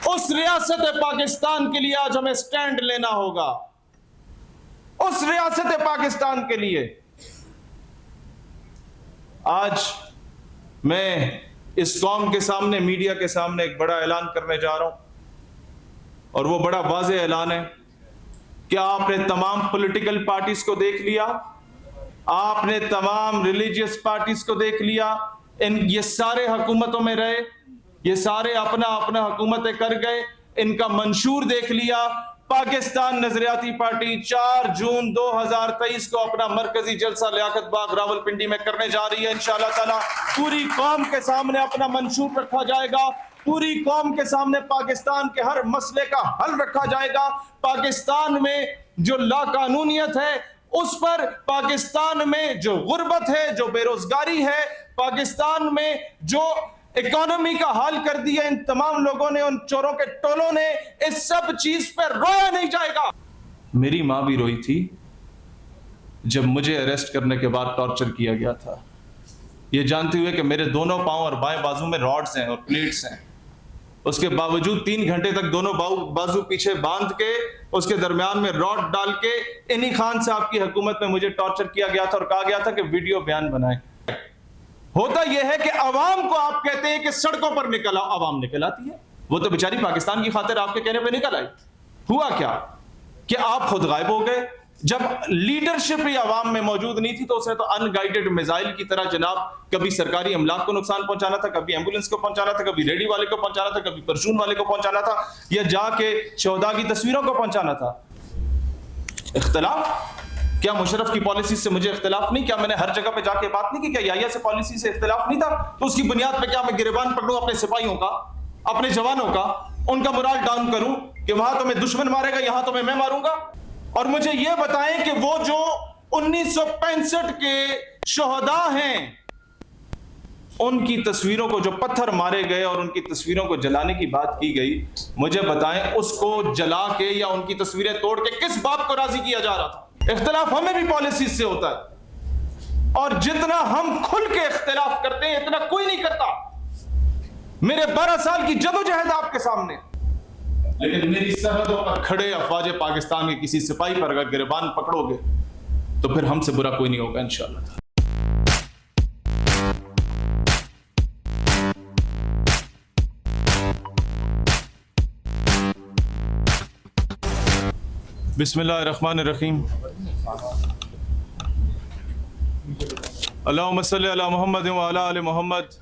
اس ریاست پاکستان کے لیے آج ہمیں سٹینڈ لینا ہوگا، اس ریاست پاکستان کے لیے۔ آج میں اس قوم کے سامنے، میڈیا کے سامنے ایک بڑا اعلان کرنے جا رہا ہوں، اور وہ بڑا واضح اعلان ہے کہ آپ نے تمام پولیٹیکل پارٹیز کو دیکھ لیا، آپ نے تمام ریلیجیس پارٹیز کو دیکھ لیا، یہ سارے حکومتوں میں رہے، یہ سارے اپنا اپنا حکومتیں کر گئے، ان کا منشور دیکھ لیا۔ پاکستان نظریاتی پارٹی 4 جون 2023 کو اپنا مرکزی جلسہ لیاقت باغ راولپنڈی میں کرنے جا رہی ہے انشاءاللہ تعالی۔ پوری قوم کے سامنے اپنا منشور رکھا جائے گا، پوری قوم کے سامنے پاکستان کے ہر مسئلے کا حل رکھا جائے گا۔ پاکستان میں جو لا قانونیت ہے اس پر، پاکستان میں جو غربت ہے، جو بے روزگاری ہے، پاکستان میں جو اکانومی کا حال کر دیا ان تمام لوگوں نے، ان چوروں کے ٹولوں نے، اس سب چیز پر رویا نہیں جائے گا۔ میری ماں بھی روئی تھی جب مجھے اریسٹ کرنے کے بعد ٹارچر کیا گیا تھا، یہ جانتے ہوئے کہ میرے دونوں پاؤں اور بائیں بازو میں راڈز ہیں اور پلیٹس ہیں، اس کے باوجود 3 گھنٹے تک دونوں بازو پیچھے باندھ کے، اس کے درمیان میں راڈ ڈال کے انہی خان صاحب کی حکومت میں مجھے ٹارچر کیا گیا تھا، اور کہا گیا تھا کہ ویڈیو بیان بنائیں۔ ہوتا یہ ہے کہ عوام کو آپ کہتے ہیں کہ سڑکوں پر نکل آؤ، عوام نکل آتی ہے، وہ تو بیچاری پاکستان کی خاطر آپ کے کہنے پہ نکل آئی۔ ہوا کیا کہ آپ خود غائب ہو گئے، جب لیڈرشپ ہی عوام میں موجود نہیں تھی تو اسے تو ان گائیڈڈ میزائل کی طرح جناب کبھی سرکاری املاک کو نقصان پہنچانا تھا، کبھی ایمبولنس کو پہنچانا تھا، کبھی ریڈی والے کو پہنچانا تھا، کبھی پرچون والے کو پہنچانا تھا، یا جا کے شہداء کی تصویروں کو پہنچانا تھا۔ اختلاف کیا مشرف کی پالیسی سے مجھے اختلاف نہیں؟ کیا میں نے ہر جگہ پہ جا کے بات نہیں کی؟ کیا یحییٰ سے پالیسی سے اختلاف نہیں تھا؟ تو اس کی بنیاد پہ کیا میں گریبان پکڑوں اپنے سپاہیوں کا، اپنے جوانوں کا، ان کا morale ڈاؤن کروں کہ وہاں تمہیں دشمن مارے گا، یہاں تمہیں میں ماروں گا؟ اور مجھے یہ بتائیں کہ وہ جو 1965 کے شہداء ہیں، ان کی تصویروں کو جو پتھر مارے گئے اور ان کی تصویروں کو جلانے کی بات کی گئی، مجھے بتائیں اس کو جلا کے یا ان کی تصویریں توڑ کے کس باپ کو راضی کیا جا رہا تھا؟ اختلاف ہمیں بھی پالیسیز سے ہوتا ہے، اور جتنا ہم کھل کے اختلاف کرتے ہیں اتنا کوئی نہیں کرتا۔ میرے 12 سال کی جدوجہد آپ کے سامنے، لیکن میری سرحدوں پر کھڑے افواج پاکستان کے کسی سپاہی پر اگر گریبان پکڑو گے تو پھر ہم سے برا کوئی نہیں ہوگا انشاءاللہ۔ بسم اللہ الرحمن الرحیم۔ اللہم صلی علی محمد وعلی آل محمد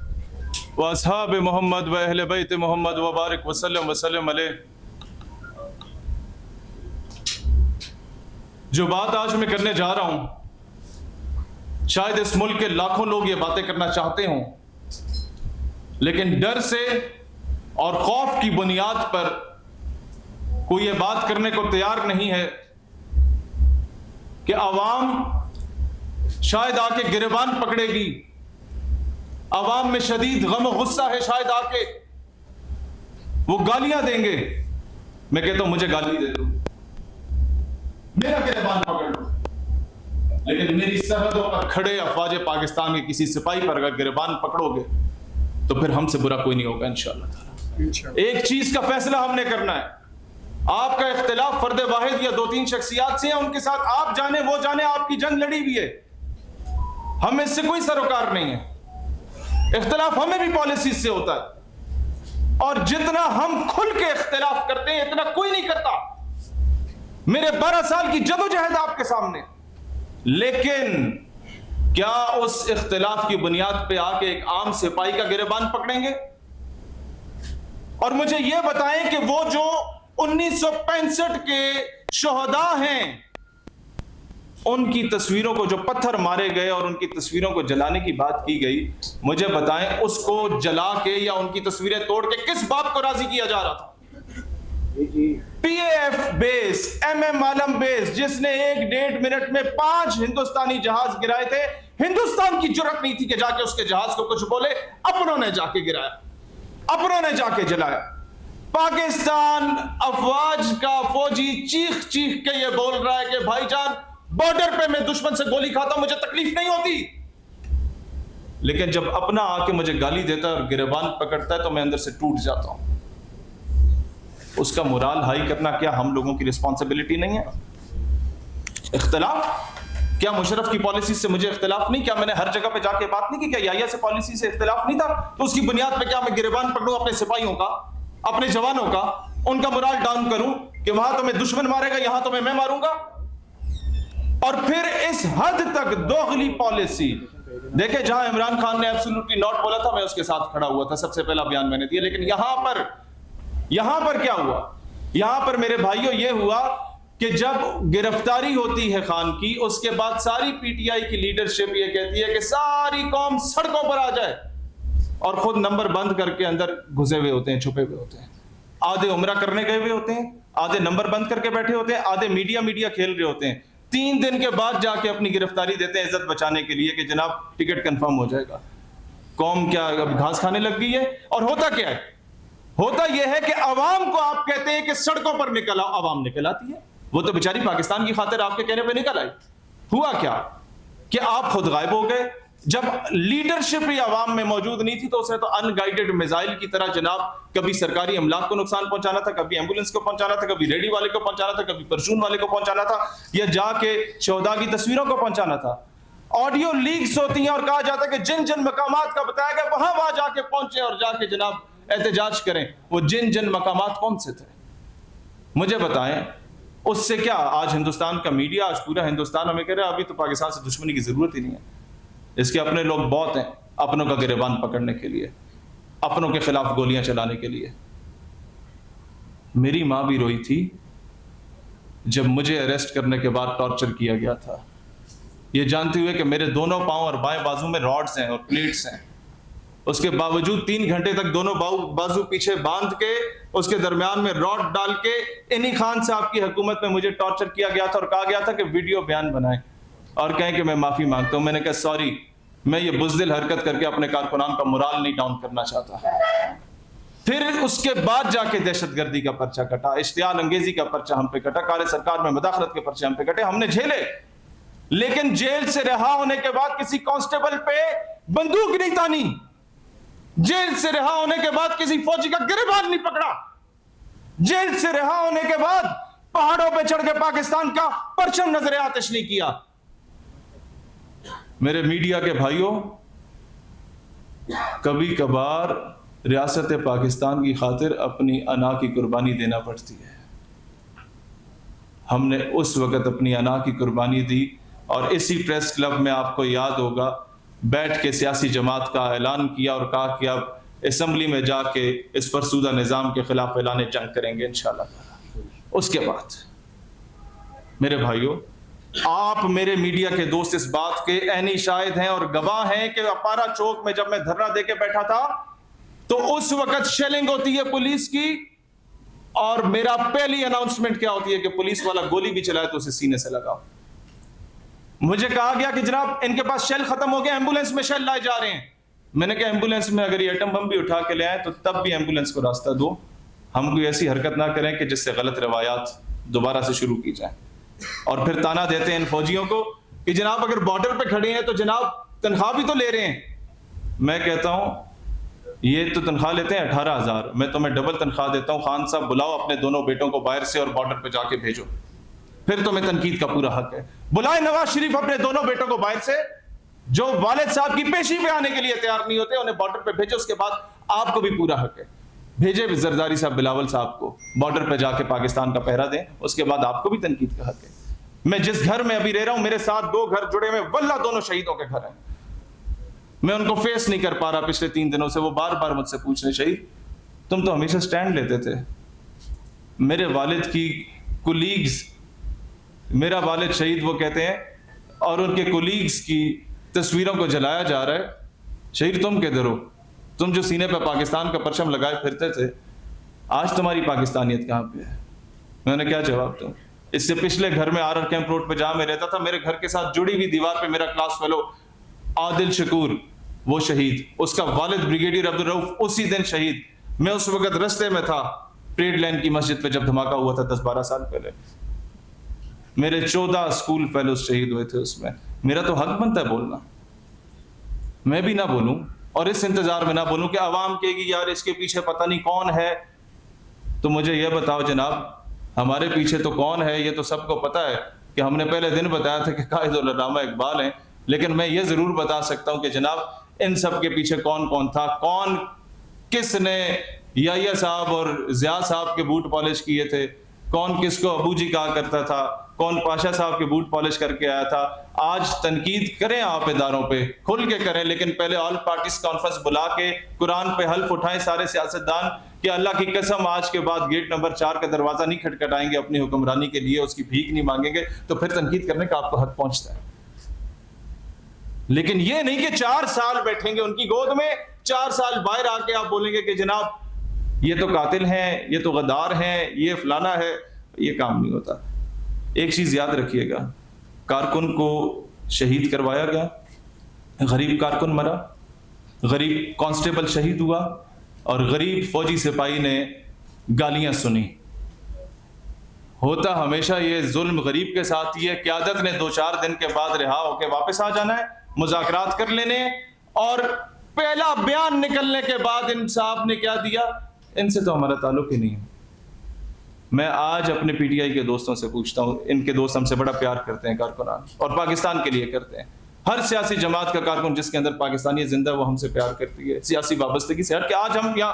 واصحاب محمد و اہل بیت محمد وبارک وسلم علیہ۔ جو بات آج میں کرنے جا رہا ہوں، شاید اس ملک کے لاکھوں لوگ یہ باتیں کرنا چاہتے ہوں، لیکن ڈر سے اور خوف کی بنیاد پر کوئی یہ بات کرنے کو تیار نہیں ہے کہ عوام شاید آ کے گریبان پکڑے گی، عوام میں شدید غم و غصہ ہے، شاید آ کے وہ گالیاں دیں گے۔ میں کہتا ہوں مجھے گالی دے دو، میرا گریبان پکڑ لو، لیکن میری سرحدوں پر کھڑے افواج پاکستان کے کسی سپاہی پر اگر گریبان پکڑو گے تو پھر ہم سے برا کوئی نہیں ہوگا انشاءاللہ تعالی۔ ایک چیز کا فیصلہ ہم نے کرنا ہے، آپ کا اختلاف فرد واحد یا 2-3 شخصیات سے ہیں، ان کے ساتھ آپ جانے وہ جانے، آپ کی جنگ لڑی ہوئی ہے، ہم اس سے کوئی سروکار نہیں ہے۔ اختلاف ہمیں بھی پالیسیز سے ہوتا ہے، اور جتنا ہم کھل کے اختلاف کرتے ہیں اتنا کوئی نہیں کرتا۔ میرے 12 سال کی جدوجہد آپ کے سامنے، لیکن کیا اس اختلاف کی بنیاد پہ آ کے ایک عام سپاہی کا گریبان پکڑیں گے؟ اور مجھے یہ بتائیں کہ وہ جو 1965 کے شہداء ہیں، ان کی تصویروں کو جو پتھر مارے گئے اور ان کی تصویروں کو جلانے کی بات کی گئی، مجھے بتائیں اس کو جلا کے یا ان کی تصویریں توڑ کے کس باپ کو راضی کیا جا رہا تھا؟ P A F base, M M Alam base, جس نے 1.5 منٹ میں 5 ہندوستانی جہاز گرائے تھے، ہندوستان کی جرأت نہیں تھی کہ جا کے اس کے جہاز کو کچھ بولے، اپنوں نے جا کے گرایا، اپنوں نے جا کے جلایا۔ پاکستان افواج کا فوجی چیخ چیخ کے یہ بول رہا ہے کہ بھائی جان بارڈر پہ میں دشمن سے گولی کھاتا ہوں، مجھے تکلیف نہیں ہوتی، لیکن جب اپنا آ کے مجھے گالی دیتا ہے اور گریبان پکڑتا ہے تو میں اندر سے ٹوٹ جاتا ہوں۔ اس کا morale ہائی کرنا کیا ہم لوگوں کی رسپانسبلٹی نہیں ہے؟ اختلاف کیا مشرف کی پالیسی سے مجھے اختلاف نہیں؟ کیا میں نے ہر جگہ پہ جا کے بات نہیں کی؟ کیا یحییٰ سے پالیسی سے اختلاف نہیں تھا؟ تو اس کی بنیاد پہ کیا میں گریبان پکڑوں اپنے سپاہیوں کا، اپنے جوانوں کا، ان کا morale ڈاؤن کروں کہ وہاں تمہیں دشمن مارے گا، یہاں تمہیں میں ماروں گا؟ اور پھر اس حد تک دوغلی پالیسی دیکھیں، جہاں عمران خان نے ایبسولوٹلی ناٹ بولا تھا میں اس کے ساتھ کھڑا ہوا تھا، سب سے پہلا بیان میں نے دیا، لیکن یہاں پر کیا ہوا؟ یہاں پر میرے بھائیوں یہ ہوا کہ جب گرفتاری ہوتی ہے خان کی، اس کے بعد ساری پی ٹی آئی کی لیڈرشپ یہ کہتی ہے کہ ساری قوم سڑکوں پر آ جائے، اور خود نمبر بند کر کے اندر گھسے ہوئے ہوتے ہیں، چھپے ہوئے ہوتے ہیں، آدھے عمرہ کرنے گئے ہوئے ہوتے ہیں، آدھے نمبر بند کر کے بیٹھے ہوتے ہیں، آدھے میڈیا کھیل رہے ہوتے ہیں، 3 دن کے بعد جا کے اپنی گرفتاری دیتے ہیں عزت بچانے کے لیے کہ جناب ٹکٹ کنفرم ہو جائے گا۔ قوم کیا اب گھاس کھانے لگ گئی ہے؟ اور ہوتا کیا ہے؟ ہوتا یہ ہے کہ عوام کو آپ کہتے ہیں کہ سڑکوں پر نکل آؤ، عوام نکل آتی ہے۔ وہ تو بیچاری پاکستان کی خاطر آپ کے کہنے پہ نکل آئی۔ ہوا کیا کہ آپ خود غائب ہو گئے۔ جب لیڈرشپ ہی عوام میں موجود نہیں تھی تو اس نے تو ان گائیڈڈ میزائل کی طرح جناب کبھی سرکاری املاک کو نقصان پہنچانا تھا، کبھی ایمبولینس کو پہنچانا تھا، کبھی ریڈی والے کو پہنچانا تھا، کبھی پرچون والے کو پہنچانا تھا، یا جا کے شہداء کی تصویروں کو پہنچانا تھا۔ آڈیو لیکس ہوتی ہیں اور کہا جاتا ہے کہ جن مقامات کا بتایا گیا وہاں جا کے پہنچے اور جا کے جناب احتجاج کریں۔ وہ جن مقامات کون سے تھے مجھے بتائیں؟ اس سے کیا آج ہندوستان کا میڈیا، آج پورا ہندوستان ہمیں کہہ رہا ہے ابھی تو پاکستان سے دشمنی کی ضرورت ہی نہیں ہے، اس کے اپنے لوگ بہت ہیں اپنوں کا گریبان پکڑنے کے لیے، اپنوں کے خلاف گولیاں چلانے کے لیے۔ میری ماں بھی روئی تھی جب مجھے اریسٹ کرنے کے بعد ٹارچر کیا گیا تھا، یہ جانتے ہوئے کہ میرے دونوں پاؤں اور بائیں بازو میں راڈز ہیں اور پلیٹس ہیں، اس کے باوجود 3 گھنٹے تک دونوں بازو پیچھے باندھ کے اس کے درمیان میں راڈ ڈال کے انہی خان صاحب کی حکومت میں مجھے ٹارچر کیا گیا تھا اور کہا گیا تھا کہ ویڈیو بیان بنائیں اور کہیں کہ میں معافی مانگتا ہوں۔ میں نے کہا سوری، میں یہ بزدل حرکت کر کے اپنے کارکنان کا morale نہیں ڈاؤن کرنا چاہتا۔ پھر اس کے بعد جا کے دہشت گردی کا پرچہ کٹا، اشتعال انگیزی کا پرچہ ہم پہ کٹا، کار سرکار میں مداخلت کے پرچے ہم پہ کٹے، ہم نے جھیلے، لیکن جیل سے رہا ہونے کے بعد کسی کانسٹیبل پہ بندوق نہیں تانی، جیل سے رہا ہونے کے بعد کسی فوجی کا گریبان نہیں پکڑا، جیل سے رہا ہونے کے بعد پہاڑوں پہ چڑھ کے پاکستان کا پرچم نظر آتش نہیں کیا۔ میرے میڈیا کے بھائیوں، کبھی کبھار ریاست پاکستان کی خاطر اپنی انا کی قربانی دینا پڑتی ہے۔ ہم نے اس وقت اپنی انا کی قربانی دی اور اسی پریس کلب میں آپ کو یاد ہوگا بیٹھ کے سیاسی جماعت کا اعلان کیا اور کہا کہ اب اسمبلی میں جا کے اس فرسودہ نظام کے خلاف اعلان جنگ کریں گے انشاءاللہ۔ اس کے بعد میرے بھائیوں، آپ میرے میڈیا کے دوست اس بات کے عینی شاہد ہیں اور گواہ ہیں کہ اپارا چوک میں جب میں دھرنا دے کے بیٹھا تھا تو اس وقت شیلنگ ہوتی ہے پولیس کی، اور میرا پہلی اناؤنسمنٹ کیا ہوتی ہے کہ پولیس والا گولی بھی چلائے تو اسے سینے سے لگاؤ۔ مجھے کہا گیا کہ جناب ان کے پاس شیل ختم ہو گیا، ایمبولینس میں شیل لائے جا رہے ہیں۔ میں نے کہا ایمبولینس میں اگر یہ ایٹم بم بھی اٹھا کے لے آئیں تو تب بھی ایمبولینس کو راستہ دو، ہم کوئی ایسی حرکت نہ کریں کہ جس سے غلط روایات دوبارہ سے شروع کی جائیں۔ اور پھر تانا دیتے ہیں ان فوجیوں کو کہ جناب اگر بارڈر پہ کھڑے ہیں تو جناب تنخواہ بھی تو لے رہے ہیں۔ میں کہتا ہوں یہ تو تنخواہ لیتے ہیں 18,000، میں تمہیں ڈبل تنخواہ دیتا ہوں، خان صاحب بلاؤ اپنے دونوں بیٹوں کو باہر سے اور بارڈر پہ جا کے بھیجو، پھر تمہیں تنقید کا پورا حق ہے۔ بلائے نواز شریف اپنے دونوں بیٹوں کو باہر سے، جو والد صاحب کی پیشی پہ آنے کے لیے تیار نہیں ہوتے، انہیں بارڈر پہ بھیجو، اس کے بعد آپ کو بھی پورا حق ہے۔ بھیجے زرداری صاحب بلاول صاحب کو بارڈر پہ جا کے پاکستان کا پہرا دیں، اس کے بعد آپ کو بھی تنقید کا حق ہے۔ میں جس گھر میں ابھی رہ رہا ہوں میرے ساتھ 2 گھر جڑے ہوئے، واللہ دونوں شہیدوں کے گھر ہیں، میں ان کو فیس نہیں کر پا رہا پچھلے 3 دنوں سے، وہ بار بار مجھ سے پوچھ رہے شہید تم تو ہمیشہ سٹینڈ لیتے تھے۔ میرے والد کی کولیگز، میرا والد شہید وہ کہتے ہیں، اور ان کے کولیگز کی تصویروں کو جلایا جا رہا ہے، شہید تم کدھر ہو؟ تم جو سینے پہ پاکستان کا پرچم لگائے پھرتے تھے، آج تمہاری پاکستانیت کہاں پہ ہے؟ میں نے کیا جواب دوں؟ اس سے پچھلے گھر میں آر آر کیمپ روڈ پہ جہاں میں رہتا تھا، میرے گھر کے ساتھ جڑی ہوئی دیوار پہ میرا کلاس فیلو عادل شکور وہ شہید، اس کا والد بریگیڈیئر عبدالرؤف اسی دن شہید۔ میں اس وقت رستے میں تھا پریڈ لین کی مسجد پہ جب دھماکہ ہوا تھا 10-12 سال پہلے، میرے 14 اسکول فیلوز شہید ہوئے تھے اس میں۔ میرا تو حق بنتا ہے بولنا، میں بھی نہ بولوں اور اس انتظار میں نہ بولوں کہ عوام کہے گی یار اس کے پیچھے پتہ نہیں کون ہے۔ تو مجھے یہ بتاؤ جناب، ہمارے پیچھے تو کون ہے یہ تو سب کو پتہ ہے کہ ہم نے پہلے دن بتایا تھا کہ قائد العلامہ اقبال ہیں، لیکن میں یہ ضرور بتا سکتا ہوں کہ جناب ان سب کے پیچھے کون کون تھا، کون کس نے یحییٰ صاحب اور ضیاء صاحب کے بوٹ پالش کیے تھے، کون کس کو ابو جی کہا کرتا تھا، کون پاشا صاحب کے بوٹ پالش کر کے آیا تھا۔ آج تنقید کریں آپ اداروں پہ، کھل کے کریں، لیکن پہلے آل پارٹیز کانفرنس بلا کے قرآن پہ حلف اٹھائیں سارے سیاستدان کہ اللہ کی قسم آج کے بعد گیٹ نمبر 4 کا دروازہ نہیں کھٹکھٹائیں گے اپنی حکمرانی کے لیے، اس کی بھیک نہیں مانگیں گے، تو پھر تنقید کرنے کا آپ کو حق پہنچتا ہے۔ لیکن یہ نہیں کہ 4 سال بیٹھیں گے ان کی گود میں، 4 سال باہر آ کے آپ بولیں گے کہ جناب یہ تو قاتل ہیں، یہ تو غدار ہیں، یہ فلانا ہے۔ یہ کام نہیں ہوتا۔ ایک چیز یاد رکھیے گا، کارکن کو شہید کروایا گیا، غریب کارکن مرا، غریب کانسٹیبل شہید ہوا، اور غریب فوجی سپاہی نے گالیاں سنی۔ ہوتا ہمیشہ یہ ظلم غریب کے ساتھ ہی ہے۔ قیادت نے 2-4 دن کے بعد رہا ہو کے واپس آ جانا ہے، مذاکرات کر لینے، اور پہلا بیان نکلنے کے بعد ان صاحب نے کیا دیا، ان سے تو ہمارا تعلق ہی نہیں ہے۔ میں آج اپنے پی ٹی آئی کے دوستوں سے پوچھتا ہوں، ان کے دوست ہم سے بڑا پیار کرتے ہیں کارکنان، اور پاکستان کے لیے کرتے ہیں۔ ہر سیاسی جماعت کا کارکن جس کے اندر پاکستانی زندہ ہے وہ ہم سے پیار کرتی ہے، سیاسی وابستگی سے ہٹ کے۔ آج ہم یہاں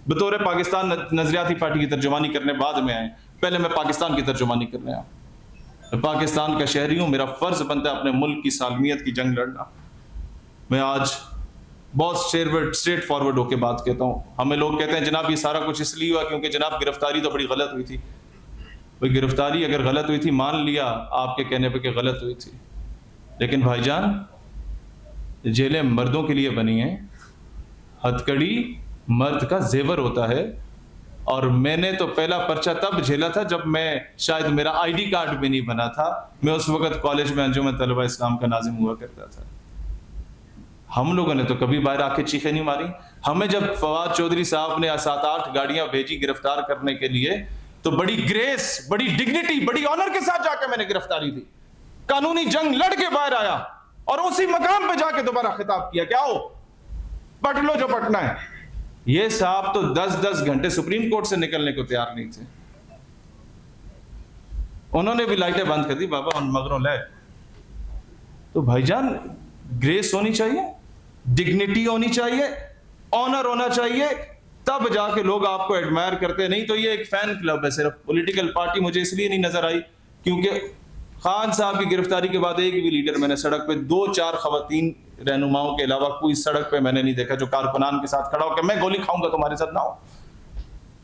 بطور پاکستان نظریاتی پارٹی کی ترجمانی کرنے بعد میں آئے، پہلے میں پاکستان کی ترجمانی کرنے آیا۔ پاکستان کا شہری ہوں، میرا فرض بنتا ہے اپنے ملک کی سالمیت کی جنگ لڑنا۔ میں آج بہت اسٹریٹ فارورڈ ہو کے بات کہتا ہوں۔ ہمیں لوگ کہتے ہیں جناب یہ سارا کچھ اس لیے ہوا کیونکہ جناب گرفتاری تو بڑی غلط ہوئی تھی۔ بھئی گرفتاری اگر غلط ہوئی تھی، مان لیا آپ کے کہنے پہ کہ غلط ہوئی تھی، لیکن بھائی جان جیلیں مردوں کے لیے بنی ہیں، ہتھکڑی مرد کا زیور ہوتا ہے، اور میں نے تو پہلا پرچہ تب جھیلا تھا جب میں شاید میرا آئی ڈی کارڈ بھی نہیں بنا تھا، میں اس وقت کالج میں انجمن طلبہ اسلام کا ناظم ہوا کرتا تھا۔ ہم لوگوں نے تو کبھی باہر آ کے چیخیں نہیں ماری۔ ہمیں جب فواد چودھری صاحب نے 7-8 گاڑیاں بھیجی گرفتار کرنے کے لیے، تو بڑی گریس، بڑی ڈگنیٹی، بڑی آنر کے ساتھ جا کے میں نے گرفتاری دی، قانونی جنگ لڑ کے باہر آیا، اور اسی مقام پہ جا کے دوبارہ خطاب کیا کہ آؤ پٹ لو جو پٹنا ہے۔ یہ صاحب تو 10-10 گھنٹے سپریم کورٹ سے نکلنے کو تیار نہیں تھے۔ انہوں نے بھی لائٹیں بند کر دی، بابا ان مغروں لے۔ تو بھائی جان گریس ہونی چاہیے، ڈگنیٹی ہونی چاہیے، آنر ہونا چاہیے، تب جا کے لوگ آپ کو ایڈمائر کرتے۔ نہیں تو یہ ایک فین کلب ہے صرف۔ پولیٹیکل پارٹی مجھے اس لیے نہیں نظر آئی کیونکہ خان صاحب کی گرفتاری کے بعد ایک بھی لیڈر میں نے سڑک پہ 2-4 خواتین رہنماؤں کے علاوہ کوئی سڑک پہ میں نے نہیں دیکھا جو کارکنان کے ساتھ کھڑا ہو کہ میں گولی کھاؤں گا تمہارے ساتھ، نہ ہو۔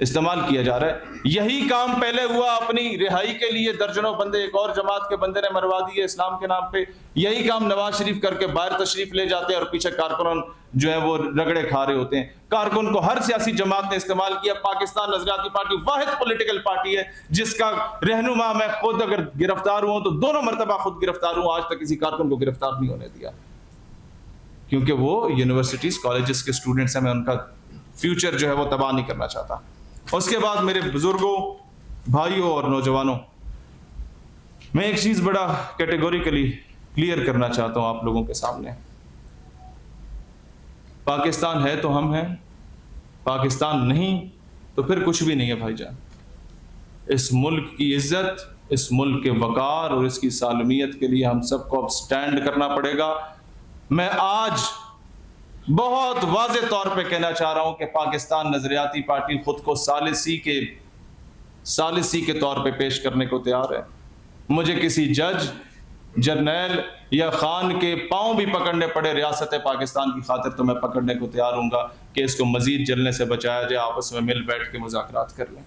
استعمال کیا جا رہا ہے۔ یہی کام پہلے ہوا اپنی رہائی کے لیے، درجنوں بندے ایک اور جماعت کے بندے نے مروا دیے اسلام کے نام پہ۔ یہی کام نواز شریف کر کے باہر تشریف لے جاتے ہیں، اور پیچھے کارکنان جو ہے وہ رگڑے کھا رہے ہوتے ہیں۔ کارکن کو ہر سیاسی جماعت نے استعمال کیا۔ پاکستان نظریاتی پارٹی واحد پولیٹیکل پارٹی ہے جس کا رہنما میں خود اگر گرفتار ہوں تو 2 مرتبہ خود گرفتار ہوں، آج تک کسی کارکن کو گرفتار نہیں ہونے دیا، کیونکہ وہ یونیورسٹیز کالجز کے اسٹوڈنٹس ہیں، میں ان کا فیوچر جو ہے وہ تباہ نہیں کرنا چاہتا۔ اس کے بعد میرے بزرگوں، بھائیوں اور نوجوانوں، میں ایک چیز بڑا کیٹیگوریکلی کلیئر کرنا چاہتا ہوں آپ لوگوں کے سامنے۔ پاکستان ہے تو ہم ہیں، پاکستان نہیں تو پھر کچھ بھی نہیں ہے بھائی جان۔ اس ملک کی عزت، اس ملک کے وقار اور اس کی سالمیت کے لیے ہم سب کو اب سٹینڈ کرنا پڑے گا۔ میں آج بہت واضح طور پہ کہنا چاہ رہا ہوں کہ پاکستان نظریاتی پارٹی خود کو ثالثی کے طور پہ پیش کرنے کو تیار ہے۔ مجھے کسی جج، جرنیل یا خان کے پاؤں بھی پکڑنے پڑے ریاست پاکستان کی خاطر تو میں پکڑنے کو تیار ہوں گا کہ اس کو مزید جلنے سے بچایا جائے، آپس میں مل بیٹھ کے مذاکرات کر لیں۔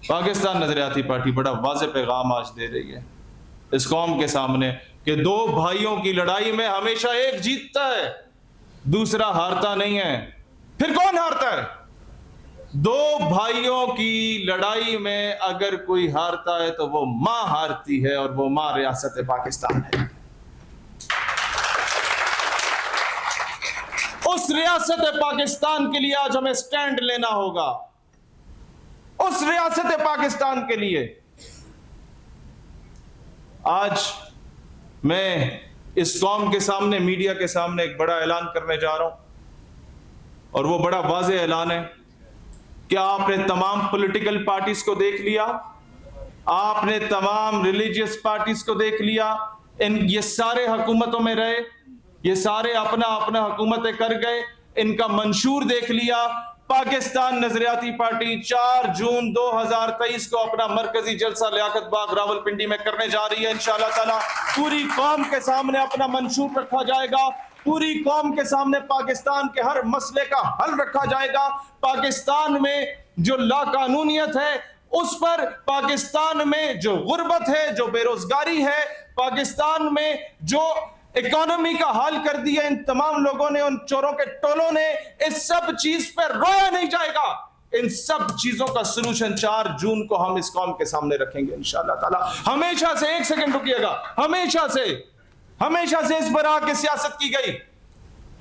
پاکستان نظریاتی پارٹی بڑا واضح پیغام آج دے رہی ہے اس قوم کے سامنے کہ 2 بھائیوں کی لڑائی میں ہمیشہ ایک جیتتا ہے، دوسرا ہارتا نہیں ہے۔ پھر کون ہارتا ہے؟ 2 بھائیوں کی لڑائی میں اگر کوئی ہارتا ہے تو وہ ماں ہارتی ہے، اور وہ ماں ریاست پاکستان ہے۔ اس ریاست پاکستان کے لیے آج ہمیں سٹینڈ لینا ہوگا، اس ریاست پاکستان کے لیے۔ آج میں اس قوم کے سامنے، میڈیا کے سامنے ایک بڑا اعلان کرنے جا رہا ہوں، اور وہ بڑا واضح اعلان ہے کیا آپ نے تمام پولیٹیکل پارٹیز کو دیکھ لیا؟ آپ نے تمام ریلیجیس پارٹیز کو دیکھ لیا؟ یہ سارے حکومتوں میں رہے، یہ سارے اپنا اپنا حکومتیں کر گئے، ان کا منشور دیکھ لیا؟ پاکستان نظریاتی پارٹی 4 جون 2023 کو اپنا مرکزی جلسہ لیاقت باغ راولپنڈی میں کرنے جا رہی ہے انشاءاللہ تعالی۔ پوری قوم کے سامنے اپنا منشور رکھا جائے گا، پوری قوم کے سامنے پاکستان کے ہر مسئلے کا حل رکھا جائے گا۔ پاکستان میں جو لا قانونیت ہے اس پر، پاکستان میں جو غربت ہے، جو بے روزگاری ہے، پاکستان میں جو اکانومی کا حال کر دیا ان تمام لوگوں نے، ان چوروں کے ٹولوں نے، اس سب چیز پر رویا نہیں جائے گا۔ ان سب چیزوں کا سلوشن 4 جون کو ہم اس قوم کے سامنے رکھیں گے انشاءاللہ تعالی۔ ہمیشہ سے، ایک سیکنڈ رکیے گا، ہمیشہ سے اس برآ کی سیاست کی گئی۔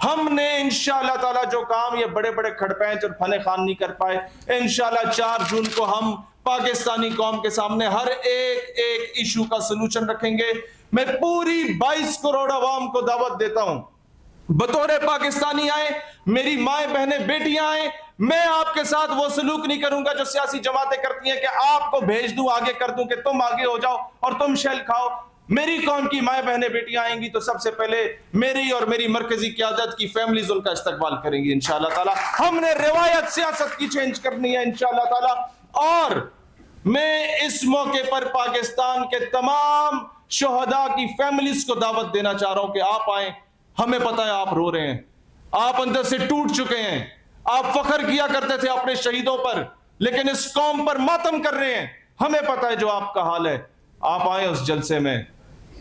ہم نے انشاءاللہ تعالی جو کام یہ بڑے بڑے کھڑپینچ اور فن خان نہیں کر پائے، انشاءاللہ 4 جون کو ہم پاکستانی قوم کے سامنے ہر ایک ایشو کا سلوشن رکھیں گے۔ میں پوری 22 کروڑ عوام کو دعوت دیتا ہوں، بطور پاکستانی آئیں، میری مائیں بہنیں بیٹیاں آئیں، میں آپ کے ساتھ وہ سلوک نہیں کروں گا جو سیاسی جماعتیں کرتی ہیں کہ آپ کو بھیج دوں، آگے کر دوں کہ تم آگے ہو جاؤ اور تم شیل کھاؤ۔ میری قوم کی مائیں بہنیں بیٹیاں آئیں گی تو سب سے پہلے میری اور میری مرکزی قیادت کی فیملیز ان کا استقبال کریں گی انشاءاللہ تعالی۔ ہم نے روایت سیاست کی چینج کرنی ہے انشاءاللہ تعالی۔ اور میں اس موقع پر پاکستان کے تمام شہداء کی فیملیز کو دعوت دینا چاہ رہا ہوں کہ آپ آئیں۔ ہمیں پتہ ہے آپ رو رہے ہیں، آپ اندر سے ٹوٹ چکے ہیں، آپ فخر کیا کرتے تھے اپنے شہیدوں پر، لیکن اس قوم پر ماتم کر رہے ہیں۔ ہمیں پتہ ہے جو آپ کا حال ہے۔ آپ آئیں اس جلسے میں،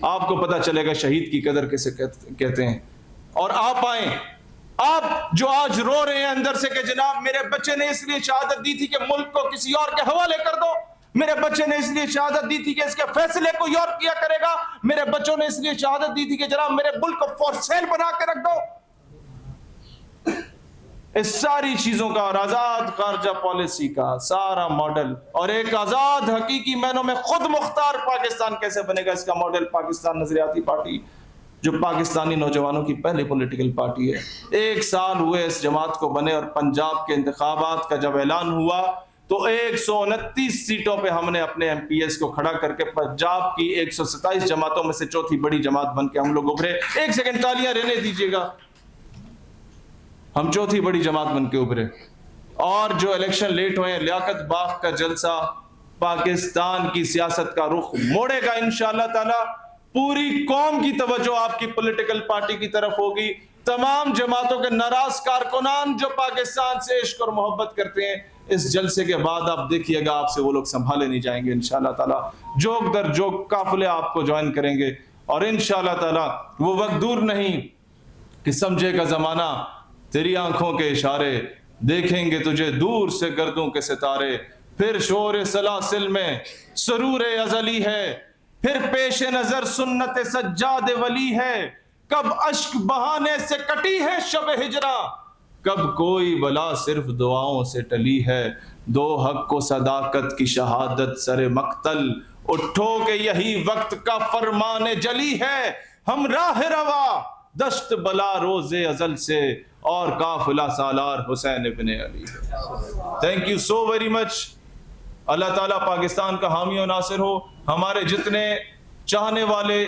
آپ کو پتہ چلے گا شہید کی قدر کسے کہتے ہیں۔ اور آپ آئیں، آپ جو آج رو رہے ہیں اندر سے کہ جناب میرے بچے نے اس لیے شہادت دی تھی کہ ملک کو کسی اور کے حوالے کر دو، میرے بچے نے اس لیے شہادت دی تھی کہ اس کے فیصلے کوئی اور کیا کرے گا، میرے بچوں نے اس لیے شہادت دی تھی کہ جناب میرے ملک کو فور سیل بنا کے رکھ دو۔ اس ساری چیزوں کا اور آزاد خارجہ پالیسی کا سارا ماڈل اور ایک آزاد حقیقی معنوں میں خود مختار پاکستان کیسے بنے گا، اس کا ماڈل پاکستان نظریاتی پارٹی، جو پاکستانی نوجوانوں کی پہلی پولیٹیکل پارٹی ہے۔ 1 سال ہوئے اس جماعت کو بنے، اور پنجاب کے انتخابات کا جب اعلان ہوا تو 129 سیٹوں پہ ہم نے اپنے ایم پی ایس کو کھڑا کر کے پنجاب کی 127 جماعتوں میں سے چوتھی بڑی جماعت بن کے ہم لوگ ابھرے۔ 1 سیکنڈ تالیاں رہنے دیجیے گا، ہم چوتھی بڑی جماعت بن کے ابھرے۔ اور جو الیکشن لیٹ ہوئے ہیں، لیاقت باغ کا جلسہ پاکستان کی سیاست کا رخ موڑے گا انشاءاللہ تعالی۔ پوری قوم کی توجہ آپ کی پولیٹیکل پارٹی کی طرف ہوگی۔ تمام جماعتوں کے ناراض کارکنان جو پاکستان سے عشق اور محبت کرتے ہیں، اس جلسے کے بعد آپ دیکھیے گا آپ سے وہ لوگ سنبھالے نہیں جائیں گے انشاءاللہ تعالی۔ جوک در جوک قافلے آپ کو جوائن کریں گے، اور انشاءاللہ تعالی وہ وقت دور نہیں کہ سمجھے کا زمانہ تیری آنکھوں کے اشارے دیکھیں گے تجھے دور سے گردوں کے ستارے، پھر شور سلاسل میں سرور ازلی ہے، پھر پیش نظر سنت سجاد ولی ہے، کب اشک بہانے سے کٹی ہے شب ہجرا، کب کوئی بلا صرف دعاؤں سے ٹلی ہے، دو حق و صداقت کی شہادت سر مقتل، اٹھو کہ یہی وقت کا فرمان جلی ہے، ہم راہ روا دشت بلا روز ازل سے، اور قافلہ سالار حسین ابن علی ہے۔ Thank you so very much. اللہ تعالیٰ پاکستان کا حامی و ناصر ہو۔ ہمارے جتنے چاہنے والے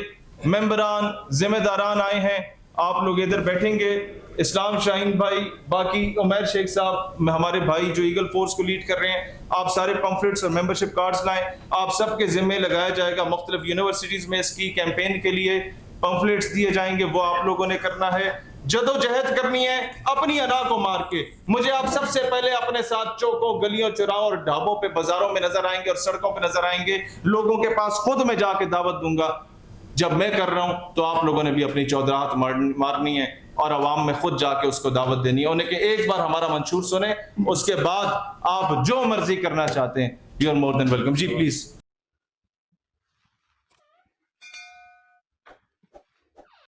ممبران ذمہ داران آئے ہیں، آپ لوگ ادھر بیٹھیں گے، اسلام شاہین بھائی، باقی عمیر شیخ صاحب ہمارے بھائی جو ایگل فورس کو لیڈ کر رہے ہیں، آپ سارے پمفلٹس اور ممبرشپ کارڈز لائیں، آپ سب کے ذمہ لگایا جائے گا۔ مختلف یونیورسٹیز میں اس کی کیمپین کے لیے پمفلٹس دیے جائیں گے، وہ آپ لوگوں نے کرنا ہے۔ جدوجہد کرنی ہے اپنی انا کو مار کے۔ مجھے آپ سب سے پہلے اپنے ساتھ چوکوں، گلیوں، چوراہوں اور ڈھابوں پہ، بازاروں میں نظر آئیں گے اور سڑکوں پہ نظر آئیں گے۔ لوگوں کے پاس خود میں جا کے دعوت دوں گا۔ جب میں کر رہا ہوں تو آپ لوگوں نے بھی اپنی چودراہت مارنی ہے اور عوام میں خود جا کے اس کو دعوت دینی ہے۔ انہیں کہ ایک بار ہمارا منشور سنیں، اس کے بعد آپ جو مرضی کرنا چاہتے ہیں، you are more than welcome. جی پلیز۔